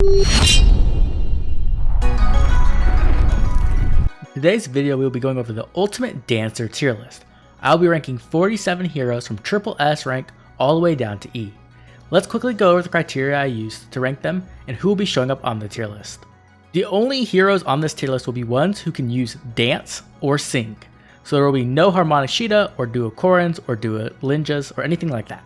In today's video, we will be going over the Ultimate Dancer tier list. I'll be ranking 47 heroes from SSS rank all the way down to E. Let's quickly go over the criteria I used to rank them and who will be showing up on the tier list. The only heroes on this tier list will be ones who can use Dance or Sing, so there will be no Harmonic Sheeta or Duo Korans or Duo Linjas or anything like that.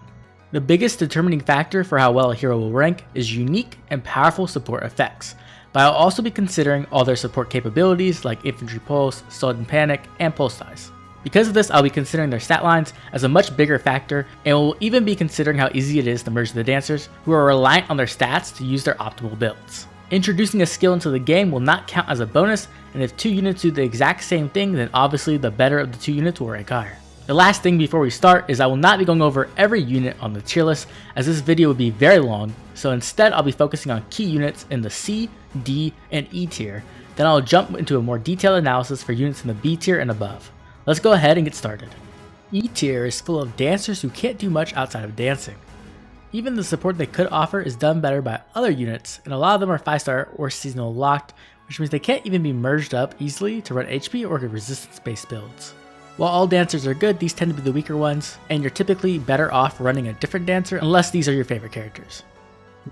The biggest determining factor for how well a hero will rank is unique and powerful support effects, but I'll also be considering all their support capabilities like Infantry Pulse, Sudden Panic, and Pulse Size. Because of this, I'll be considering their stat lines as a much bigger factor, and will even be considering how easy it is to merge the dancers who are reliant on their stats to use their optimal builds. Introducing a skill into the game will not count as a bonus, and if two units do the exact same thing, then obviously the better of the two units will rank higher. The last thing before we start is I will not be going over every unit on the tier list, as this video would be very long, so instead I'll be focusing on key units in the C, D, and E tier. Then I'll jump into a more detailed analysis for units in the B tier and above. Let's go ahead and get started. E tier is full of dancers who can't do much outside of dancing. Even the support they could offer is done better by other units, and a lot of them are 5-star or seasonal locked, which means they can't even be merged up easily to run HP or resistance based builds. While all dancers are good, these tend to be the weaker ones, and you're typically better off running a different dancer unless these are your favorite characters.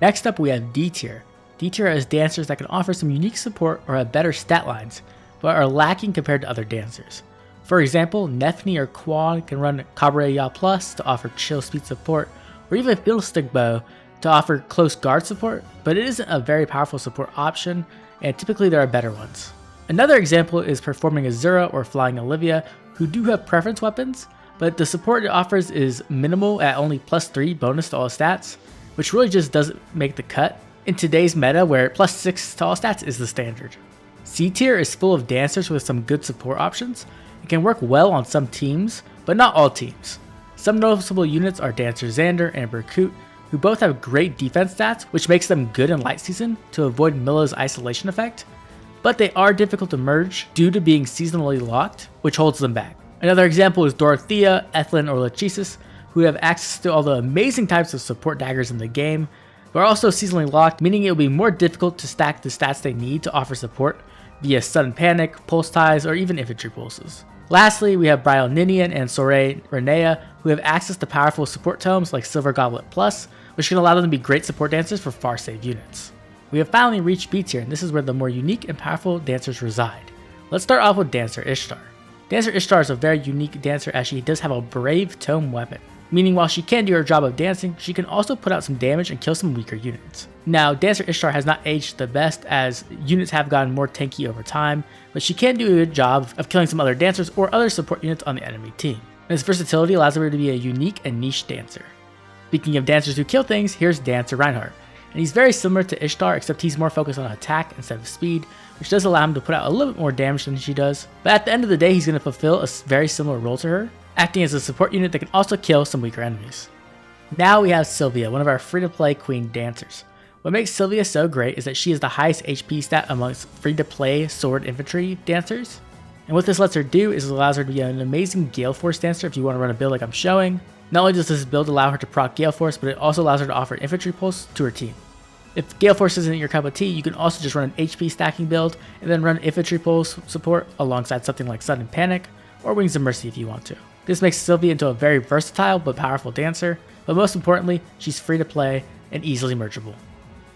Next up we have D tier. D tier has dancers that can offer some unique support or have better stat lines, but are lacking compared to other dancers. For example, Nefni or Quan can run Cabaret Ya Plus to offer chill speed support, or even Fiddlestick Bow to offer close guard support, but it isn't a very powerful support option, and typically there are better ones. Another example is performing Azura or Flying Olivia, who do have preference weapons, but the support it offers is minimal at only +3 bonus to all stats, which really just doesn't make the cut in today's meta where +6 to all stats is the standard. C tier is full of dancers with some good support options. It can work well on some teams, but not all teams. Some noticeable units are Dancer Xander and Berkut, who both have great defense stats, which makes them good in light season to avoid Milla's isolation effect, but they are difficult to merge due to being seasonally locked, which holds them back. Another example is Dorothea, Ethlyn, or Lachesis, who have access to all the amazing types of support daggers in the game, but are also seasonally locked, meaning it will be more difficult to stack the stats they need to offer support via Sudden Panic, Pulse Ties, or even Infantry Pulses. Lastly, we have Bryle Ninian and Soray Renea, who have access to powerful support tomes like Silver Goblet Plus, which can allow them to be great support dancers for far save units. We have finally reached B tier, and this is where the more unique and powerful dancers reside. Let's start off with Dancer Ishtar. Dancer Ishtar is a very unique dancer as she does have a Brave Tome weapon, meaning while she can do her job of dancing, she can also put out some damage and kill some weaker units. Now, Dancer Ishtar has not aged the best as units have gotten more tanky over time, but she can do a good job of killing some other dancers or other support units on the enemy team. And this versatility allows her to be a unique and niche dancer. Speaking of dancers who kill things, here's Dancer Reinhardt. And he's very similar to Ishtar, except he's more focused on attack instead of speed, which does allow him to put out a little bit more damage than she does. But at the end of the day, he's going to fulfill a very similar role to her, acting as a support unit that can also kill some weaker enemies. Now we have Sylvia, one of our free-to-play queen dancers. What makes Sylvia so great is that she is the highest HP stat amongst free-to-play sword infantry dancers. And what this lets her do is it allows her to be an amazing Gale Force dancer if you want to run a build like I'm showing. Not only does this build allow her to proc Gale Force, but it also allows her to offer Infantry Pulse to her team. If Gale Force isn't your cup of tea, you can also just run an HP stacking build and then run Infantry Pulse support alongside something like Sudden Panic or Wings of Mercy if you want to. This makes Sylvia into a very versatile but powerful dancer, but most importantly, she's free to play and easily mergeable.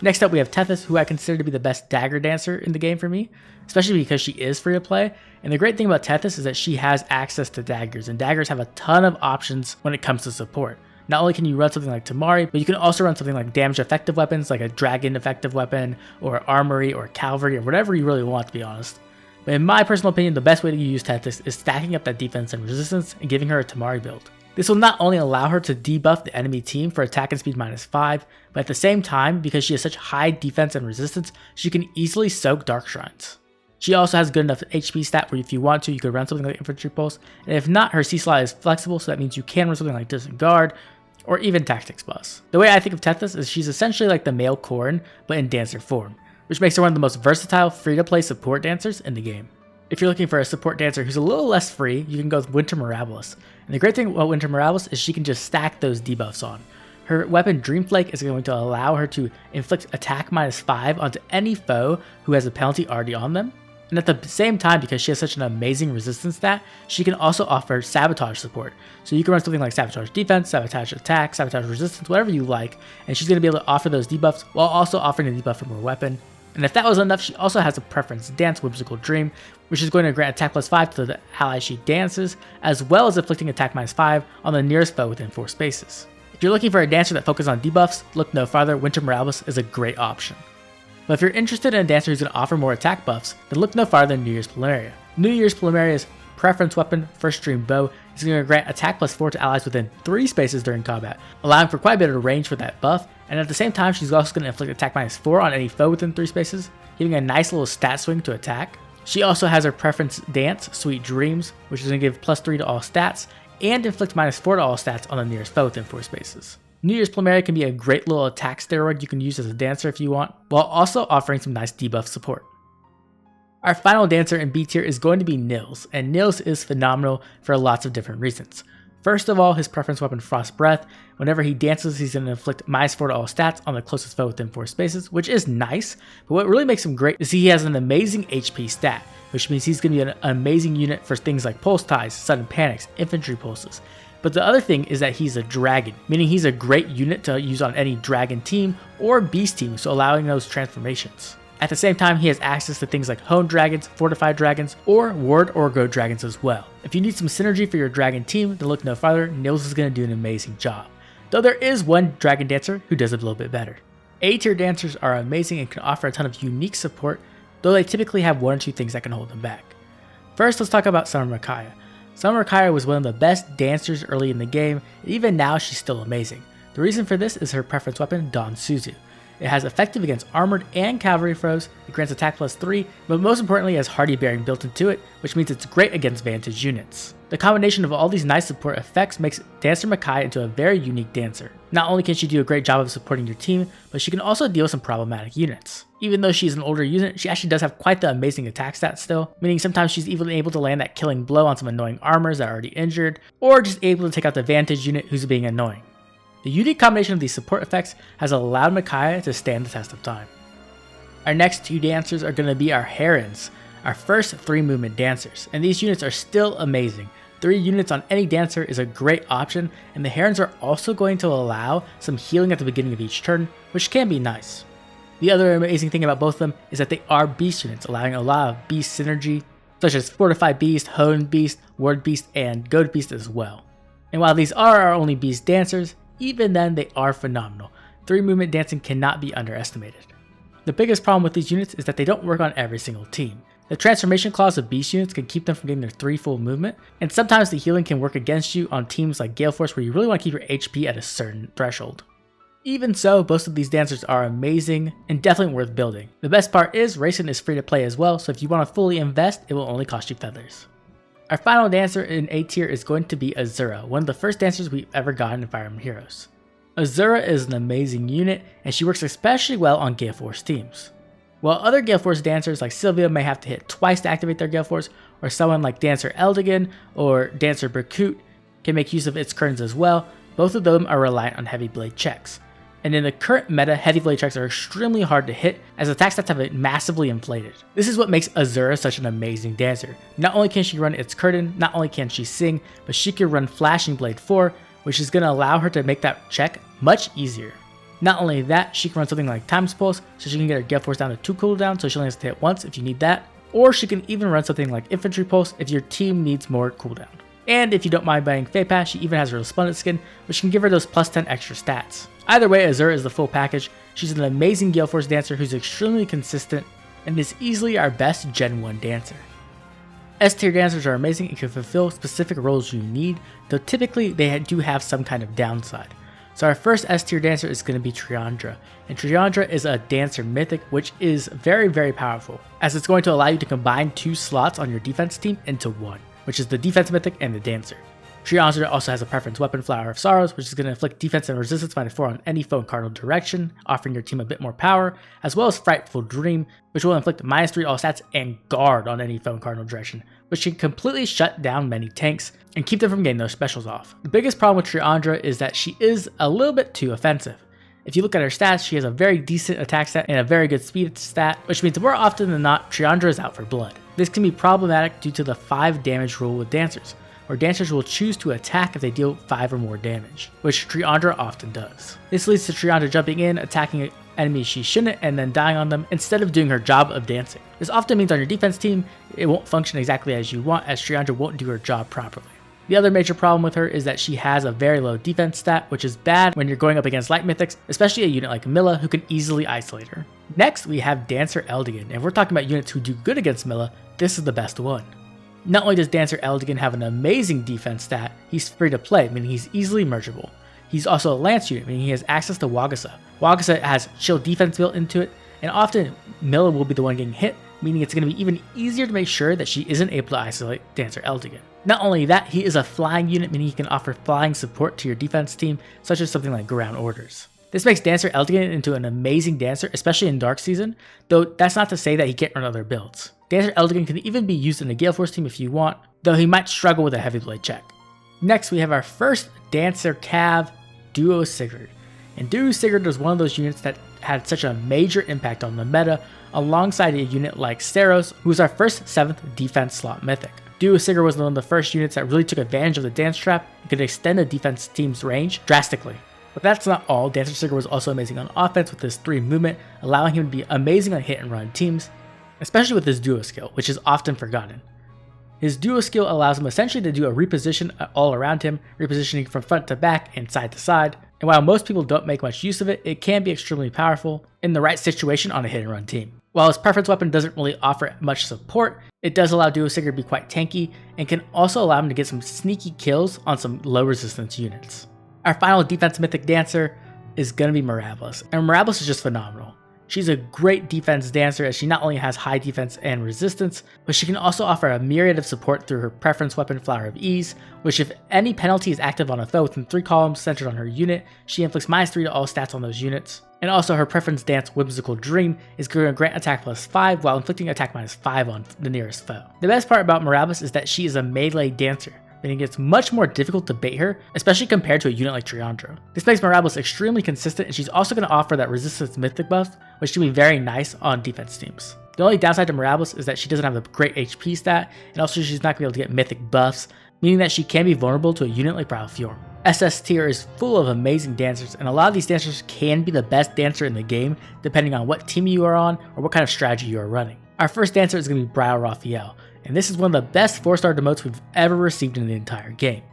Next up we have Tethys, who I consider to be the best dagger dancer in the game for me, especially because she is free to play, and the great thing about Tethys is that she has access to daggers, and daggers have a ton of options when it comes to support. Not only can you run something like Tamari, but you can also run something like damage effective weapons like a dragon effective weapon, or armory, or cavalry, or whatever you really want, to be honest. But in my personal opinion, the best way to use Tethys is stacking up that defense and resistance and giving her a Tamari build. This will not only allow her to debuff the enemy team for attack and speed -5, but at the same time, because she has such high defense and resistance, she can easily soak Dark Shrines. She also has good enough HP stat where if you want to, you could run something like Infantry Pulse, and if not, her C slot is flexible, so that means you can run something like Distant Guard, or even Tactics Plus. The way I think of Tethys is she's essentially like the male Corrin, but in dancer form, which makes her one of the most versatile free-to-play support dancers in the game. If you're looking for a support dancer who's a little less free, you can go with Winter Mirabilis. And the great thing about Winter Mirabilis is she can just stack those debuffs on. Her weapon Dream Flake is going to allow her to inflict attack -5 onto any foe who has a penalty already on them. And at the same time, because she has such an amazing resistance stat, she can also offer sabotage support. So you can run something like sabotage defense, sabotage attack, sabotage resistance, whatever you like, and she's going to be able to offer those debuffs while also offering a debuff from her weapon. And if that was enough, she also has a preference dance, Whimsical Dream, which is going to grant attack +5 to the ally she dances, as well as inflicting attack -5 on the nearest foe within 4 spaces. If you're looking for a dancer that focuses on debuffs, look no farther, Winter Morales is a great option. But if you're interested in a dancer who's going to offer more attack buffs, then look no farther than New Year's Plumeria. New Year's Plumeria's preference weapon, First Stream Bow, is going to grant attack +4 to allies within 3 spaces during combat, allowing for quite a bit of range for that buff, and at the same time she's also going to inflict attack -4 on any foe within 3 spaces, giving a nice little stat swing to attack. She also has her preference dance, Sweet Dreams, which is going to give +3 to all stats, and inflict -4 to all stats on the nearest foe within 4 spaces. New Year's Plumeria can be a great little attack steroid you can use as a dancer if you want, while also offering some nice debuff support. Our final dancer in B tier is going to be Nils, and Nils is phenomenal for lots of different reasons. First of all, his preference weapon Frost Breath. Whenever he dances, he's going to inflict -4 to all stats on the closest foe within 4 spaces, which is nice, but what really makes him great is he has an amazing HP stat, which means he's going to be an amazing unit for things like Pulse Ties, Sudden Panics, Infantry Pulses. But the other thing is that he's a dragon, meaning he's a great unit to use on any dragon team or beast team, so allowing those transformations. At the same time, he has access to things like Honed Dragons, Fortified Dragons, or Ward or Go Dragons as well. If you need some synergy for your dragon team, then look no farther, Nils is going to do an amazing job. Though there is one dragon dancer who does it a little bit better. A tier dancers are amazing and can offer a ton of unique support, though they typically have 1 or 2 things that can hold them back. First, let's talk about Summer Micaiah. Summer Micaiah was one of the best dancers early in the game, and even now she's still amazing. The reason for this is her preference weapon, Don Suzu. It has effective against armored and cavalry foes, it grants attack +3, but most importantly it has Hardy Bearing built into it, which means it's great against Vantage units. The combination of all these nice support effects makes Dancer Micaiah into a very unique dancer. Not only can she do a great job of supporting your team, but she can also deal with some problematic units. Even though she's an older unit, she actually does have quite the amazing attack stats still, meaning sometimes she's even able to land that killing blow on some annoying armors that are already injured, or just able to take out the Vantage unit who's being annoying. The unique combination of these support effects has allowed Micaiah to stand the test of time. Our next 2 dancers are going to be our Herons, our first 3 movement dancers, and these units are still amazing. 3 units on any dancer is a great option, and the Herons are also going to allow some healing at the beginning of each turn, which can be nice. The other amazing thing about both of them is that they are beast units, allowing a lot of beast synergy, such as Fortified Beast, Honed Beast, Ward Beast, and Goad Beast as well. And while these are our only beast dancers, even then they are phenomenal. 3 movement dancing cannot be underestimated. The biggest problem with these units is that they don't work on every single team. The transformation clause of beast units can keep them from getting their 3 full movement, and sometimes the healing can work against you on teams like Gale Force where you really want to keep your HP at a certain threshold. Even so, both of these dancers are amazing and definitely worth building. The best part is Racing is free to play as well, so if you want to fully invest, it will only cost you feathers. Our final dancer in A tier is going to be Azura, one of the first dancers we've ever gotten in Fire Emblem Heroes. Azura is an amazing unit, and she works especially well on Gale Force teams. While other Gale Force dancers like Sylvia may have to hit twice to activate their Gale Force, or someone like Dancer Eldigan or Dancer Berkut can make use of its curtains as well, both of them are reliant on heavy blade checks. And in the current meta, heavy blade checks are extremely hard to hit as attack stats have it massively inflated. This is what makes Azura such an amazing dancer. Not only can she run its curtain, not only can she sing, but she can run Flashing Blade 4, which is going to allow her to make that check much easier. Not only that, she can run something like Time's Pulse, so she can get her Gale Force down to 2 cooldowns, so she only has to hit once if you need that. Or she can even run something like Infantry Pulse if your team needs more cooldown. And if you don't mind buying Fey Pass, she even has her Resplendent skin, which can give her those +10 extra stats. Either way, Azura is the full package. She's an amazing Gale Force dancer who's extremely consistent, and is easily our best Gen 1 dancer. S tier dancers are amazing and can fulfill specific roles you need, though typically they do have some kind of downside. So our first S tier dancer is going to be Triandra, and Triandra is a dancer mythic which is very powerful, as it's going to allow you to combine 2 slots on your defense team into one, which is the defense mythic and the dancer. Triandra also has a preference weapon, Flower of Sorrows, which is going to inflict defense and resistance -4 on any foe in cardinal direction, offering your team a bit more power, as well as Frightful Dream, which will inflict -3 all stats and guard on any foe in cardinal direction, which can completely shut down many tanks and keep them from getting those specials off. The biggest problem with Triandra is that she is a little bit too offensive. If you look at her stats, she has a very decent attack stat and a very good speed stat, which means more often than not, Triandra is out for blood. This can be problematic due to the 5 damage rule with dancers, where dancers will choose to attack if they deal 5 or more damage, which Triandra often does. This leads to Triandra jumping in, attacking enemies she shouldn't, and then dying on them instead of doing her job of dancing. This often means on your defense team, it won't function exactly as you want, as Triandra won't do her job properly. The other major problem with her is that she has a very low defense stat, which is bad when you're going up against light mythics, especially a unit like Milla who can easily isolate her. Next, we have Dancer Eldigan, and if we're talking about units who do good against Milla, this is the best one. Not only does Dancer Eldigan have an amazing defense stat, he's free to play, meaning he's easily mergeable. He's also a lance unit, meaning he has access to Wagasa. Wagasa has chill defense built into it, and often Milla will be the one getting hit, meaning it's going to be even easier to make sure that she isn't able to isolate Dancer Eldigan. Not only that, he is a flying unit, meaning he can offer flying support to your defense team, such as something like ground orders. This makes Dancer Eldigan into an amazing dancer, especially in Dark Season, though that's not to say that he can't run other builds. Dancer Eldigan can even be used in a Gale Force team if you want, though he might struggle with a Heavy Blade check. Next, we have our first Dancer Cav, Duo Sigurd. And Duo Sigurd was one of those units that had such a major impact on the meta, alongside a unit like Steros, who was our first 7th defense slot mythic. Duo Sigurd was one of the first units that really took advantage of the dance trap and could extend the defense team's range drastically. But that's not all. Dancer Sigurd was also amazing on offense with his 3 movement, allowing him to be amazing on hit and run teams, especially with his duo skill, which is often forgotten. His duo skill allows him essentially to do a reposition all around him, repositioning from front to back and side to side, and while most people don't make much use of it, it can be extremely powerful in the right situation on a hit and run team. While his preference weapon doesn't really offer much support, it does allow Duo Sigurd to be quite tanky, and can also allow him to get some sneaky kills on some low resistance units. Our final defense mythic dancer is going to be Mirabilis, and Mirabilis is just phenomenal. She's a great defense dancer as she not only has high defense and resistance, but she can also offer a myriad of support through her preference weapon Flower of Ease, which if any penalty is active on a foe within 3 columns centered on her unit, she inflicts -3 to all stats on those units. And also her preference dance Whimsical Dream is going to grant attack +5 while inflicting attack -5 on the nearest foe. The best part about Mirabilis is that she is a melee dancer, meaning it's much more difficult to bait her, especially compared to a unit like Triandra. This makes Mirabilis extremely consistent, and she's also going to offer that resistance mythic buff, which can be very nice on defense teams. The only downside to Mirabilis is that she doesn't have a great HP stat, and also she's not going to be able to get mythic buffs, meaning that she can be vulnerable to a unit like Fjorm. SS Tier is full of amazing dancers, and a lot of these dancers can be the best dancer in the game, depending on what team you are on or what kind of strategy you are running. Our first dancer is going to be Brow Raphael, and this is one of the best 4-star demotes we've ever received in the entire game.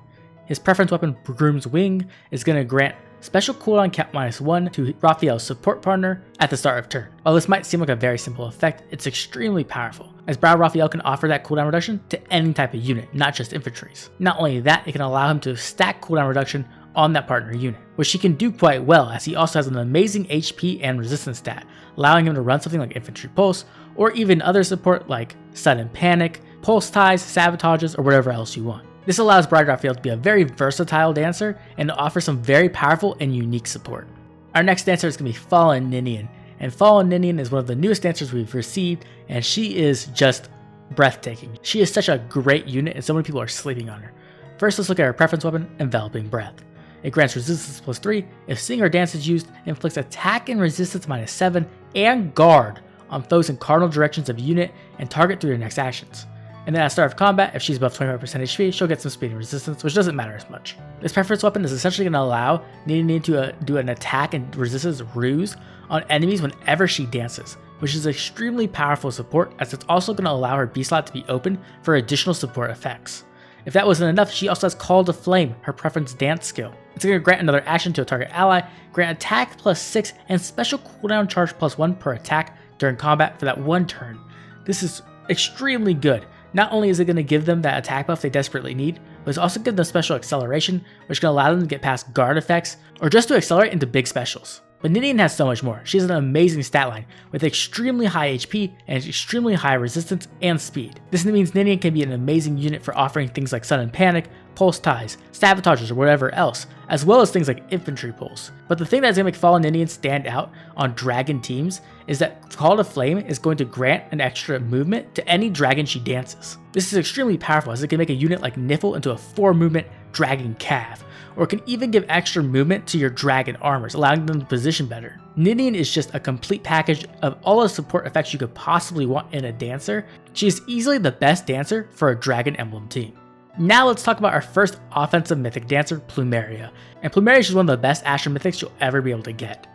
His preference weapon, Groom's Wing, is going to grant special cooldown count -1 to Raphael's support partner at the start of turn. While this might seem like a very simple effect, it's extremely powerful, as Brow Raphael can offer that cooldown reduction to any type of unit, not just infantries. Not only that, it can allow him to stack cooldown reduction on that partner unit, which he can do quite well as he also has an amazing HP and resistance stat, allowing him to run something like Infantry Pulse, or even other support like Sudden Panic, Pulse Ties, Sabotages, or whatever else you want. This allows Brow Raphael to be a very versatile dancer and to offer some very powerful and unique support. Our next dancer is going to be Fallen Ninian, and Fallen Ninian is one of the newest dancers we've received, and she is just breathtaking. She is such a great unit and so many people are sleeping on her. First, let's look at her preference weapon, Enveloping Breath. It grants resistance +3 if sing or dance is used, and inflicts attack and resistance -7 and guard on foes in cardinal directions of unit and target through their next actions. And then at start of combat, if she's above 25% HP, she'll get some speed and resistance, which doesn't matter as much. This preference weapon is essentially going to allow Ninian to do an attack and resistance ruse on enemies whenever she dances, which is extremely powerful support as it's also going to allow her B slot to be open for additional support effects. If that wasn't enough, she also has Call to Flame, her preference dance skill. It's going to grant another action to a target ally, grant attack +6, and special cooldown charge +1 per attack during combat for that one turn. This is extremely good. Not only is it going to give them that attack buff they desperately need, but it's also going to give them special acceleration, which can allow them to get past guard effects, or just to accelerate into big specials. But Ninian has so much more. She has an amazing stat line with extremely high HP and extremely high resistance and speed. This means Ninian can be an amazing unit for offering things like Sudden Panic, Pulse Ties, Sabotagers, or whatever else, as well as things like Infantry Pulse. But the thing that's going to make Fallen Ninian stand out on Dragon teams is that Call to Flame is going to grant an extra movement to any dragon she dances. This is extremely powerful as it can make a unit like Niffle into a 4 movement Dragon Cav, or can even give extra movement to your dragon armors, allowing them to position better. Ninian is just a complete package of all the support effects you could possibly want in a dancer. She is easily the best dancer for a Dragon Emblem team. Now let's talk about our first offensive mythic dancer, Plumeria. And Plumeria is one of the best Asher mythics you'll ever be able to get.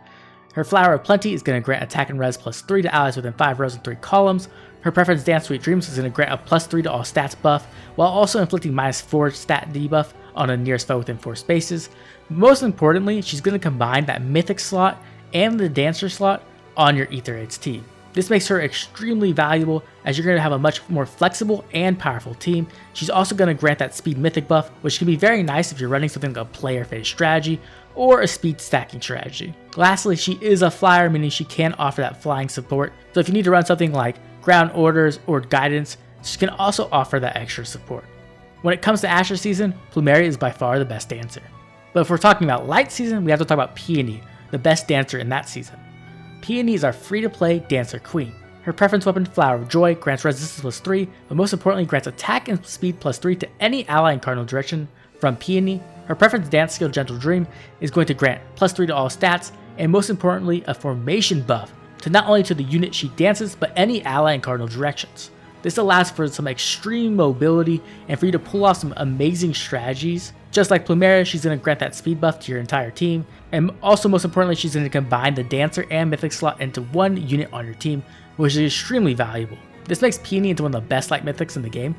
Her Flower of Plenty is going to grant attack and res +3 to allies within 5 rows and 3 columns. Her Preference Dance Sweet Dreams is going to grant a +3 to all stats buff, while also inflicting -4 stat debuff on a nearest foe within 4 spaces. Most importantly, she's going to combine that mythic slot and the dancer slot on your Aether-Aids team. This makes her extremely valuable as you're going to have a much more flexible and powerful team. She's also going to grant that speed mythic buff, which can be very nice if you're running something like a player phase strategy or a speed stacking strategy. Lastly, she is a flyer, meaning she can offer that flying support. So if you need to run something like ground orders or guidance, she can also offer that extra support. When it comes to Asher season, Plumeria is by far the best dancer. But if we're talking about light season, we have to talk about Peony, the best dancer in that season. Peony is our free-to-play dancer queen. Her preference weapon, Flower of Joy, grants resistance +3, but most importantly grants attack and speed +3 to any ally in cardinal direction from Peony. Her preference dance skill, Gentle Dream, is going to grant +3 to all stats, and most importantly a formation buff to not only to the unit she dances, but any ally in cardinal directions. This allows for some extreme mobility and for you to pull off some amazing strategies. Just like Plumeria, she's going to grant that speed buff to your entire team, and also most importantly, she's going to combine the dancer and mythic slot into one unit on your team, which is extremely valuable. This makes Peony into one of the best light mythics in the game,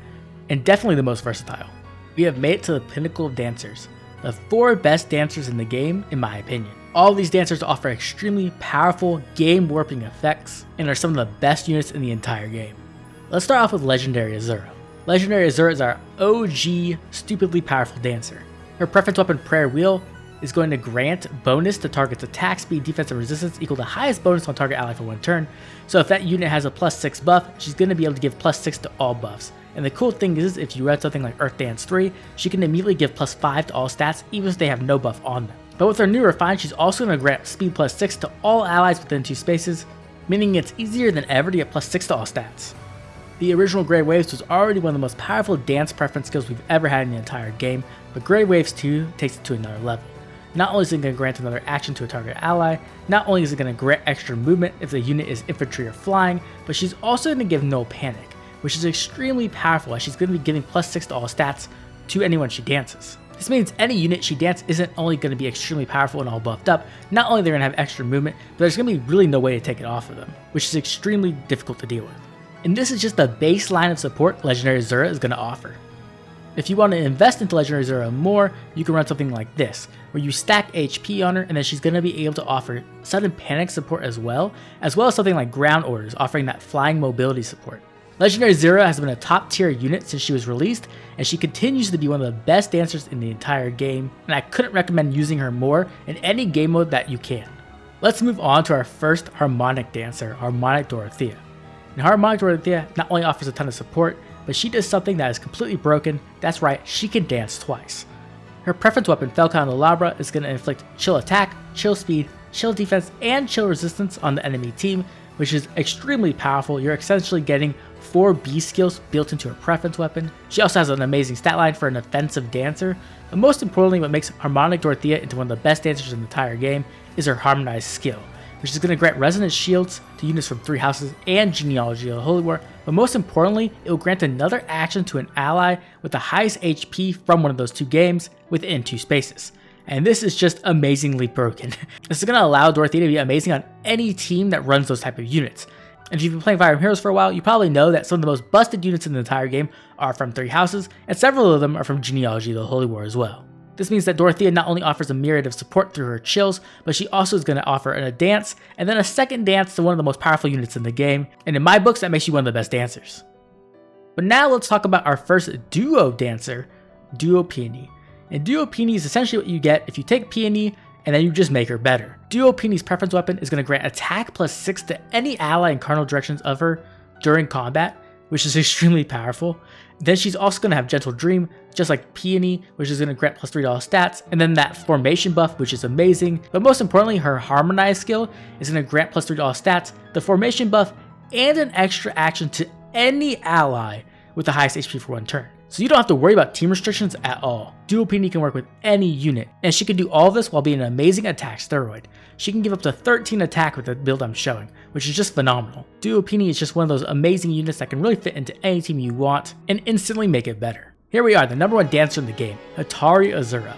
and definitely the most versatile. We have made it to the pinnacle of dancers, the 4 best dancers in the game in my opinion. All of these dancers offer extremely powerful game warping effects and are some of the best units in the entire game. Let's start off with Legendary Azura. Legendary Azura is our OG stupidly powerful dancer. Her preference weapon, Prayer Wheel, is going to grant bonus to target's attack, speed, defense, and resistance equal to highest bonus on target ally for 1 turn. So if that unit has a +6 buff, she's going to be able to give +6 to all buffs. And the cool thing is, if you read something like Earth Dance 3, she can immediately give +5 to all stats even if they have no buff on them. But with her new refine, she's also going to grant speed +6 to all allies within 2 spaces, meaning it's easier than ever to get +6 to all stats. The original Grey Waves was already one of the most powerful dance preference skills we've ever had in the entire game, but Grey Waves 2 takes it to another level. Not only is it going to grant another action to a target ally, not only is it going to grant extra movement if the unit is infantry or flying, but she's also going to give No Panic, which is extremely powerful as she's going to be giving +6 to all stats to anyone she dances. This means any unit she dances isn't only going to be extremely powerful and all buffed up, not only they're going to have extra movement, but there's going to be really no way to take it off of them, which is extremely difficult to deal with. And this is just the baseline of support Legendary Azura is going to offer. If you want to invest into Legendary Azura more, you can run something like this, where you stack HP on her and then she's going to be able to offer Sudden Panic support as well as something like Ground Orders, offering that flying mobility support. Legendary Azura has been a top tier unit since she was released, and she continues to be one of the best dancers in the entire game, and I couldn't recommend using her more in any game mode that you can. Let's move on to our first harmonic dancer, Harmonic Dorothea. And Harmonic Dorothea not only offers a ton of support, but she does something that is completely broken. That's right, she can dance twice. Her preference weapon, Falcon Labra, is going to inflict chill attack, chill speed, chill defense, and chill resistance on the enemy team, which is extremely powerful. You're essentially getting 4 B skills built into her preference weapon. She also has an amazing stat line for an offensive dancer, but most importantly, what makes Harmonic Dorothea into one of the best dancers in the entire game is her harmonized skill, which is going to grant resonance shields to units from 3 houses and Genealogy of the Holy War, but most importantly, it will grant another action to an ally with the highest HP from one of those 2 games within 2 spaces. And this is just amazingly broken. This is going to allow Dorothea to be amazing on any team that runs those type of units. And if you've been playing Fire Emblem Heroes for a while, you probably know that some of the most busted units in the entire game are from 3 houses, and several of them are from Genealogy of the Holy War as well. This means that Dorothea not only offers a myriad of support through her chills, but she also is going to offer a dance, and then a second dance to one of the most powerful units in the game, and in my books that makes you one of the best dancers. But now let's talk about our first duo dancer, Duo Peony. And Duo Peony is essentially what you get if you take Peony and then you just make her better. Duo Pini's preference weapon is going to grant attack plus 6 to any ally in cardinal directions of her during combat, which is extremely powerful. Then she's also going to have Gentle Dream, just like Peony, which is going to grant plus 3 to all stats, and then that formation buff, which is amazing. But most importantly, her Harmonize skill is going to grant plus 3 to all stats, the formation buff, and an extra action to any ally with the highest HP for one turn. So you don't have to worry about team restrictions at all. Duo Peony can work with any unit, and she can do all of this while being an amazing attack steroid. She can give up to 13 attack with the build I'm showing, which is just phenomenal. Duo Peony is just one of those amazing units that can really fit into any team you want and instantly make it better. Here we are, the number 1 dancer in the game, Hatari Azura.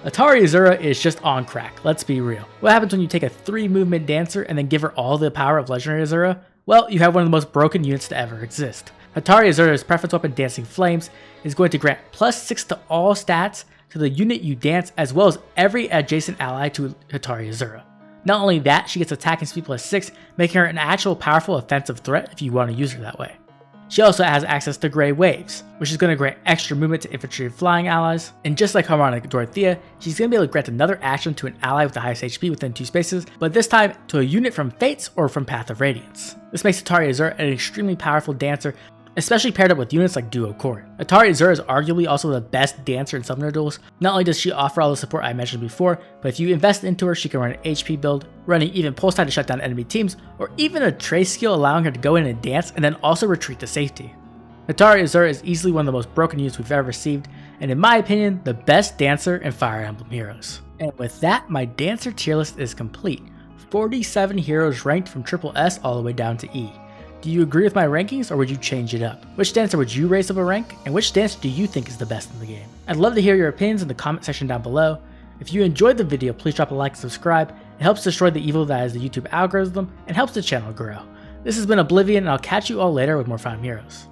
Hatari Azura is just on crack, let's be real. What happens when you take a 3 movement dancer and then give her all the power of Legendary Azura? Well, you have one of the most broken units to ever exist. Hatari Azura's preference weapon, Dancing Flames, is going to grant plus 6 to all stats to the unit you dance, as well as every adjacent ally to Hatari Azura. Not only that, she gets attack and speed plus 6, making her an actual powerful offensive threat if you want to use her that way. She also has access to Grey Waves, which is going to grant extra movement to infantry and flying allies, and just like Harmonic Dorothea, she's going to be able to grant another action to an ally with the highest HP within 2 spaces, but this time to a unit from Fates or from Path of Radiance. This makes Hatari Azura an extremely powerful dancer, especially paired up with units like Duo Court. Hatari Azura is arguably also the best dancer in Summoner Duels. Not only does she offer all the support I mentioned before, but if you invest into her, she can run an HP build, running even Pulse Tide to shut down enemy teams, or even a Trace skill allowing her to go in and dance and then also retreat to safety. Hatari Azura is easily one of the most broken units we've ever received, and in my opinion, the best dancer in Fire Emblem Heroes. And with that, my dancer tier list is complete. 47 heroes ranked from SSS all the way down to E. Do you agree with my rankings, or would you change it up? Which dancer would you raise up a rank, and which dancer do you think is the best in the game? I'd love to hear your opinions in the comment section down below. If you enjoyed the video, please drop a like and subscribe. It helps destroy the evil that is the YouTube algorithm and helps the channel grow. This has been Oblivion, and I'll catch you all later with more Fire Emblem Heroes.